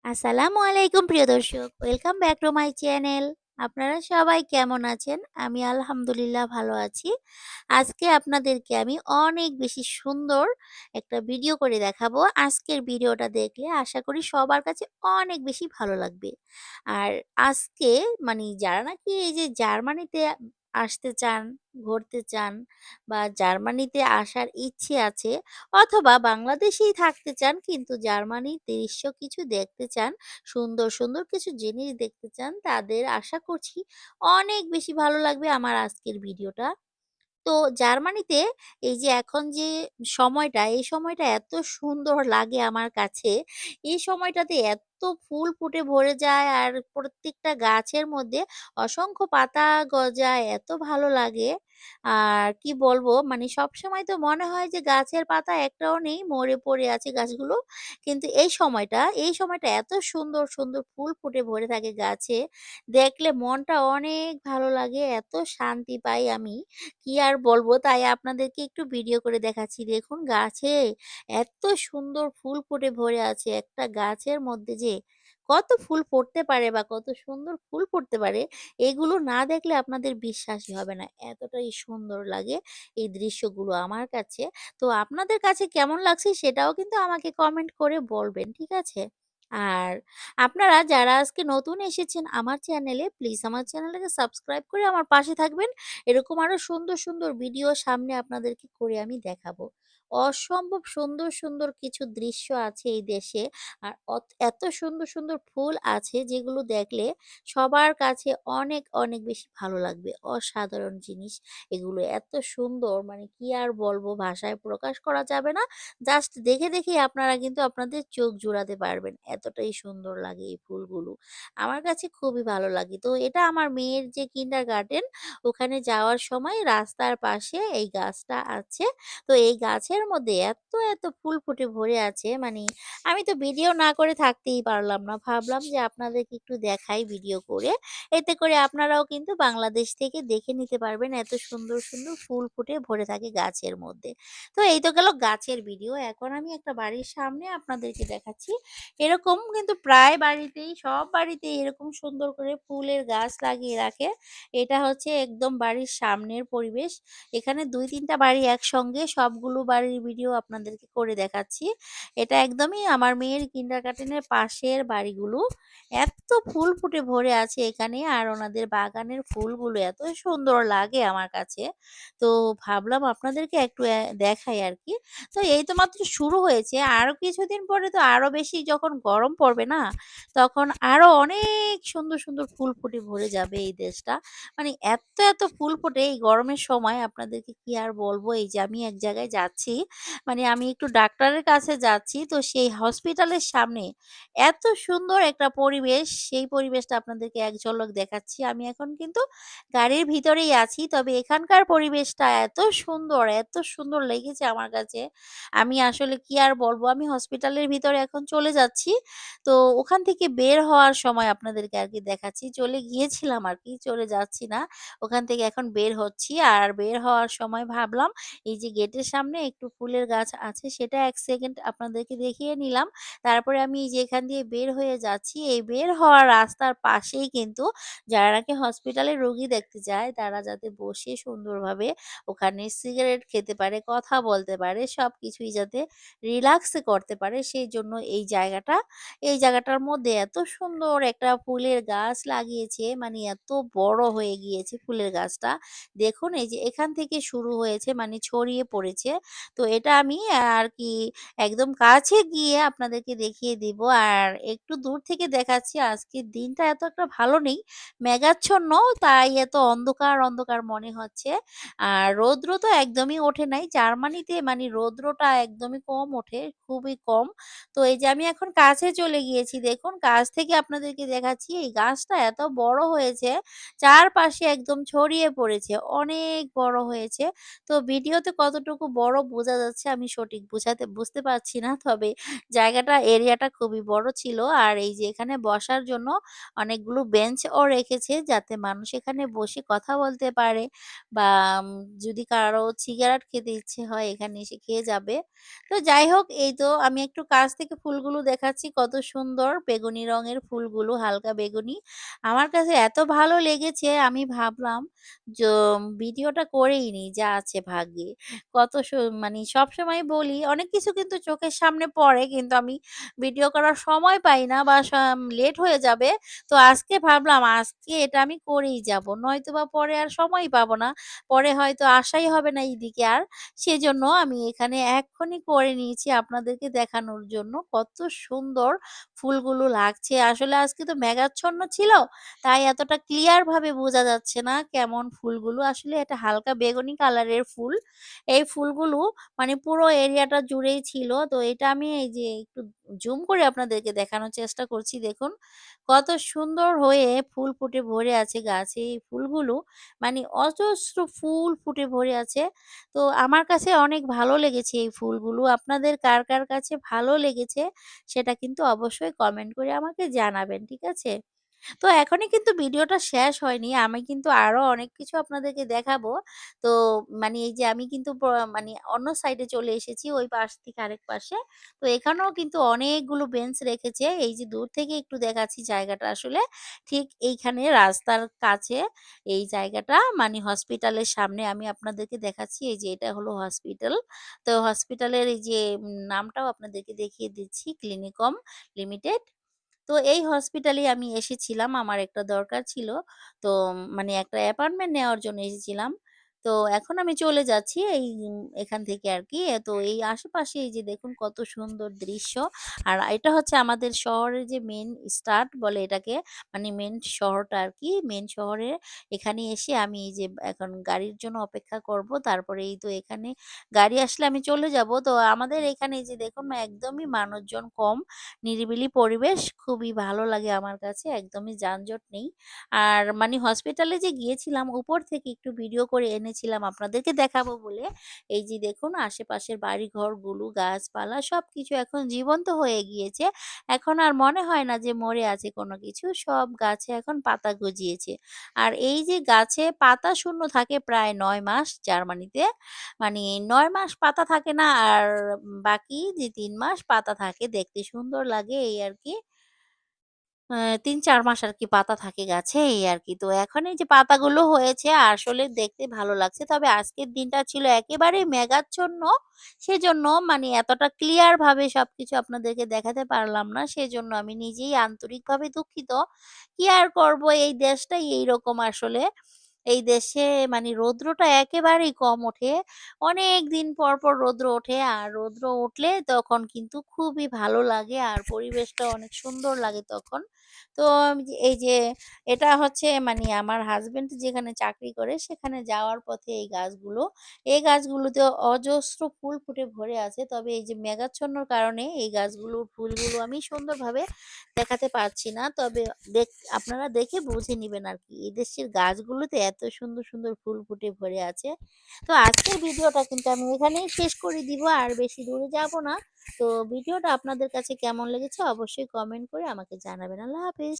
আসসালামু আলাইকুম প্রিয় দর্শক। Welcome back to my channel. আপনারা সবাই কেমন আছেন? আমি আলহামদুলিল্লাহ ভালো আছি। আজকে আপনাদেরকে আমি অনেক বেশি সুন্দর একটা ভিডিও করে দেখাবো। আজকের ভিডিওটা দেখলে আশা করি সবার কাছে অনেক বেশি ভালো লাগবে। আর আজকে যারা নাকি এই যে জার্মানিতে আসতে চান, ঘুরতে চান বা জার্মানিতে আসার ইচ্ছে আছে অথবা বাংলাদেশেই থাকতে চান কিন্তু জার্মানির দৃশ্য কিছু দেখতে চান, সুন্দর, সুন্দর কিছু জিনিস দেখতে চান, তাদের আশা করছি অনেক বেশি ভালো লাগবে আমার আজকের ভিডিওটা। তো জার্মানিতে এই যে এখন যে সময়টা, এই সময়টা এত সুন্দর লাগে আমার কাছে। এই সময়টাতে এত ফুল ফুটে ভরে যায় আর প্রত্যেকটা গাছের মধ্যে অসংখ্য পাতা গজায়, এত ভালো লাগে। আর কি বলবো সবসময় তো মনে হয় যে গাছের পাতা একটাও নেই, মরে পড়ে আছে গাছগুলো। কিন্তু এই সময়টা এত সুন্দর, সুন্দর ফুল ফুটে ভরে থাকে গাছে। দেখলে মনটা অনেক ভালো লাগে, এত শান্তি পাই আমি। কি আর বলবো? তাই আপনাদেরকে একটু ভিডিও করে দেখাচ্ছি। দেখুন গাছে এত সুন্দর ফুল ফুটে ভরে আছে। একটা গাছের মধ্যে যে কত ফুল ফুটতে পারে বা কত সুন্দর ফুল ফুটতে পারে, এগুলো না দেখলে আপনাদের বিশ্বাসই হবে না। এতটাই সুন্দর লাগে এই দৃশ্যগুলো আমার কাছে। তো আপনাদের কাছে কেমন লাগছে সেটাও কিন্তু আমাকে কমেন্ট করে বলবেন, ঠিক আছে? আর আপনারা যারা আজকে নতুন এসেছেন আমার চ্যানেলে, প্লিজ আমার চ্যানেলটাকে সাবস্ক্রাইব করে আমার পাশে থাকবেন। এরকম আরো সুন্দর, সুন্দর ভিডিও সামনে আপনাদেরকে করে আমি দেখাবো। অসম্ভব সুন্দর, সুন্দর কিছু দৃশ্য আছে এই দেশে। আর এত সুন্দর, সুন্দর ফুল আছে যেগুলো দেখলে সবার কাছে অনেক, অনেক বেশি ভালো লাগবে। অসাধারণ জিনিস এগুলো এত সুন্দর কি আর বলবো, ভাষায় প্রকাশ করা যাবে না। জাস্ট দেখে, দেখেই আপনারা কিন্তু আপনাদের চোখ জুড়াতে পারবেন। এতটাই সুন্দর লাগে এই ফুলগুলো। আমার কাছে খুবই ভালো লাগে। তো এটা আমার মেয়ের যে কিন্ডারগার্টেন, ওখানে যাওয়ার সময় রাস্তার পাশে এই গাছটা আছে। তো এই গাছের মধ্যে এত, এত ফুল ফুটে ভরে আছে আমি তো ভিডিও না করে থাকতেই পারলাম না। ভাবলাম যে আপনাদেরকে একটু দেখাই ভিডিও করে। এতে করে আপনারাও কিন্তু বাংলাদেশ থেকে দেখে নিতে পারবেন এত সুন্দর, সুন্দর ফুল ফুটে ভরে থাকে গাছের মধ্যে। তো এই তো গেল গাছের ভিডিও। এখন আমি একটা বাড়ির সামনে আপনাদেরকে দেখাচ্ছি। এরকম কিন্তু প্রায় বাড়িতেই, সব বাড়িতেই এরকম সুন্দর করে ফুলের গাছ লাগিয়ে রাখে। এটা হচ্ছে একদম বাড়ির সামনের পরিবেশ। এখানে ২-৩ টা বাড়ি একসঙ্গে, সবগুলো বাড়ির ভিডিও আপনাদেরকে করে দেখাচ্ছি। এটা একদমই আমার মেয়ের কিন্ডারগার্টেনের পাশের বাড়িগুলো। এত ফুল ফুটে ভরে আছে এখানে আর ওনাদের বাগানের ফুলগুলো এত সুন্দর লাগে আমার কাছে। তো ভাবলাম আপনাদেরকে একটু দেখাই আরকি। তো এই তো মাত্র শুরু হয়েছে। আরো কিছুদিন পরে তো আরো বেশি যখন গরম পড়বে না, তখন আরো অনেক সুন্দর, সুন্দর ফুল ফুটে ভরে যাবে এই দেশটা। এত, এত ফুল ফোটে এই গরমের সময় আপনাদেরকে কি আর বলবো। এই যে আমি এক জায়গায় যাচ্ছি, আমি একটু ডাক্তারের কাছে যাচ্ছি। তো সেই হসপিটালের সামনে এত সুন্দর একটা পরিবেশ, সেই পরিবেশটা আপনাদেরকে এক ঝলক দেখাচ্ছি। আমি এখন কিন্তু গাড়ির ভিতরেই আছি। তবে এখানকার পরিবেশটা এত সুন্দর লেগেছে আমার কাছে। আমি আসলে কি আর বলবো, আমি হসপিটালের ভিতরে এখন চলে যাচ্ছি। তো ওখান থেকে বের হওয়ার সময় আপনাদেরকে আরকি দেখাচ্ছি। চলে গিয়েছিলাম আরকি, চলে যাচ্ছি না। ওখান থেকে এখন বের হচ্ছি। আর বের হওয়ার সময় ভাবলাম এই যে গেটের সামনে একটু ফুলের গাছ আছে সেটা ১ সেকেন্ড আপনাদেরকে দেখিয়ে নিলাম। তারপরে আমি এই যে এখান দিয়ে বের হয়ে যাচ্ছি। এই বের হওয়ার রাস্তার পাশেই কিন্তু যারা নাকি হসপিটালে রোগী দেখতে যায় তারা যাতে বসে সুন্দরভাবে ওখানে সিগারেট খেতে পারে, কথা বলতে পারে, সবকিছুই যাতে রিল্যাক্স এ করতে পারে সেইজন্য এই জায়গাটার মধ্যে এত সুন্দর একটা ফুলের গাছ লাগিয়েছে, এত বড় হয়ে গিয়েছে ফুলের গাছটা। দেখুন এই যে এখান থেকে শুরু হয়েছে, ছড়িয়ে পড়েছে। তো এটা আমি আর কি একদম কাছে গিয়ে আপনাদেরকে দেখিয়ে দিব। আর একটু দূর থেকে দেখাচ্ছি। আজকের দিনটা এত একটা ভালো নেই। মেঘাচ্ছন্ন, তাই এত অন্ধকার, অন্ধকার মনে হচ্ছে। আর রৌদ্র তো একদমই ওঠে নাই। জার্মানিতে রৌদ্রটা একদমই কম ওঠে, খুবই কম। তো এই যে আমি এখন কাছে চলে গিয়েছি। দেখুন কাছ থেকে আপনাদেরকে দেখাচ্ছি। এই গাছটা এত বড় হয়েছে, চারপাশে একদম ছড়িয়ে পড়েছে। অনেক বড় হয়েছে। তো ভিডিওতে কতটুকু বড় বোঝা যাচ্ছে আমি সঠিক বুঝতে পারছি না। তবে জায়গাটা এরিয়াটা খুবই বড় ছিল। আর এই যে এখানে বসার জন্য অনেকগুলো বেঞ্চও রেখেছে যাতে মানুষ এখানে বসে কথা বলতে পারে বা উম যদি কারো সিগারেট খেতে ইচ্ছে হয় এখানে এসে খেয়ে যাবে। তো যাই হোক এই তো আমি একটু কাছ থেকে ফুলগুলো দেখাচ্ছি কত সুন্দর বেগুনি রঙের ফুলগুলো হালকা বেগুনি। আমার কাছে এত ভালো লেগেছে আমি ভাবলাম য ভিডিওটা করেই নিই যা আছে ভাগ্যে। কত মানে সবসময় বলি অনেক কিছু কিন্তু চোখের সামনে পড়ে কিন্তু আমি ভিডিও করার সময় পাই না বা লেট হয়ে যাবে। তো আজকে ভাবলাম আজকে এটা আমি করেই যাব। নয়তোবা পরে আর সময়ই পাবো না। পরে হয়তো আসাই হবে না এইদিকে আর। সেজন্য আমি এখানে এক্ষুনি করে নিয়েছি আপনাদেরকে দেখানোর জন্য। কত সুন্দর ফুলগুলো লাগছে। আসলে আজকে তো মেঘাচ্ছন্ন ছিল। তাই এতটা ক্লিয়ার ভাবে বোঝা যাচ্ছে না কেমন ফুলগুলো। আসলে এটা হালকা বেগুনি কালারের ফুল। এই ফুলগুলো মানে পুরো এরিয়াটা জুড়েই ছিল। তো এটা আমি এই যে একটু জুম করে আপনাদেরকে দেখানোর চেষ্টা করছি দেখুন। কত সুন্দর হয়ে ফুল ফুটে ভরে আছে গাছে। এই ফুলগুলো মানে অজস্র ফুল ফুটে ভরে আছে। তো আমার কাছে অনেক ভালো লেগেছে এই ফুলগুলো। আপনাদের কার কাছে ভালো লেগেছে সেটা কিন্তু অবশ্যই কমেন্ট করে আমাকে জানাবেন। ঠিক আছে? তো এখনই কিন্তু ভিডিওটা শেষ হয়নি। আমি কিন্তু আরো অনেক কিছু আপনাদেরকে দেখাবো। তো মানে এই যে আমি কিন্তু মানে অন্য সাইডে চলে এসেছি ওই পাশ থেকে আরেক পাশে। তো এখানেও কিন্তু অনেকগুলো বেঞ্চ রেখেছে। এই যে দূর থেকে একটু দেখাচ্ছি জায়গাটা আসলে ঠিক এইখানে রাস্তার কাছে এই জায়গাটা মানে হসপিটালের সামনে আমি আপনাদেরকে দেখাচ্ছি। এই যে এটা হলো হসপিটাল। তো হসপিটালের এই যে নামটাও আপনাদেরকে দেখিয়ে দিচ্ছি ক্লিনিকম লিমিটেড। তো এই হসপিটালে আমি এসেছিলাম। আমার একটা দরকার ছিল। তো মানে একটা অ্যাপয়েন্টমেন্ট নেওয়ার জন্য এসেছিলাম। তো এখন আমি চলে যাচ্ছি এই এখান থেকে আরকি। তো এই আশেপাশে এই যে দেখুন কত সুন্দর দৃশ্য। আর এটা হচ্ছে আমাদের শহরের যে মেইন স্টার্ট বলে এটাকে। মানে মেইন শহরটা আরকি। মেইন শহরে এখানে এসে আমি এই যে এখন গাড়ির জন্য অপেক্ষা করব। তারপরে এই তো এখানে গাড়ি আসলে আমি চলে যাব। তো আমাদের এখানে এই যে দেখুন একদমই মানুষজন কম। নিরিবিলি পরিবেশ খুবই ভালো লাগে আমার কাছে। একদমই যানজট নেই। আর মানে হসপিটালে যে গিয়েছিলাম উপর থেকে একটু ভিডিও করে এনেছিলাম আপনাদেরকে দেখাবো বলে। এই যে দেখুন আশেপাশের বাড়িঘরগুলো, গাছপালা সবকিছু এখন জীবন্ত হয়ে গিয়েছে। এখন আর মনে হয় না যে মরে আছে কোনো কিছু। সব গাছে এখন পাতা গজিয়েছে। আর এই যে গাছে পাতা শূন্য থাকে প্রায় ৯ মাস জার্মানিতে। মানে ৯ মাস পাতা থাকে না আর বাকি যে ৩ মাস পাতা থাকে। দেখতে সুন্দর লাগে এই আরকি। ৩-৪ মাস আরকি পাতা থাকে গাছে এই আরকি। তো এখন এই যে পাতাগুলো হয়েছে আসলে দেখতে ভালো লাগছে। তবে আজকের দিনটা ছিল একেবারেই মেঘাচ্ছন্ন। সেজন্য মানে এতটা ক্লিয়ার ভাবে সবকিছু আপনাদেরকে দেখাতে পারলাম না। সেজন্য আমি নিজেই আন্তরিকভাবে দুঃখিত। কি আর করব এই দেশটাই এইরকম আসলে। এই দেশে মানে রৌদ্রটা একেবারেই কম ওঠে। অনেকদিন পর রৌদ্র ওঠে। আর রৌদ্র উঠলে তখন কিন্তু খুবই ভালো লাগে আর পরিবেশটা অনেক সুন্দর লাগে তখন। তো এই যে এটা হচ্ছে মানে আমার হাসব্যান্ড যেখানে চাকরি করে সেখানে যাওয়ার পথে এই গাছগুলো। এই গাছগুলোতে অজস্র ফুল ফুটে ভরে আছে। তবে এই যে মেঘাচ্ছন্নর কারণে এই গাছগুলোর ফুলগুলো আমি সুন্দরভাবে দেখাতে পারছি না। তবে দেখ আপনারা দেখে বুঝে নিবেন আরকি। এই দেশের গাছগুলোতে এত সুন্দর ফুল ফুটে ভরে আছে। তো আজকের ভিডিওটা কিন্তু আমি এখানেই শেষ করে দিব। আর বেশি দূরে যাব না। তো ভিডিওটা আপনাদের কাছে কেমন লেগেছে অবশ্যই কমেন্ট করে আমাকে জানাবেন। আল্লাহ হাফেজ।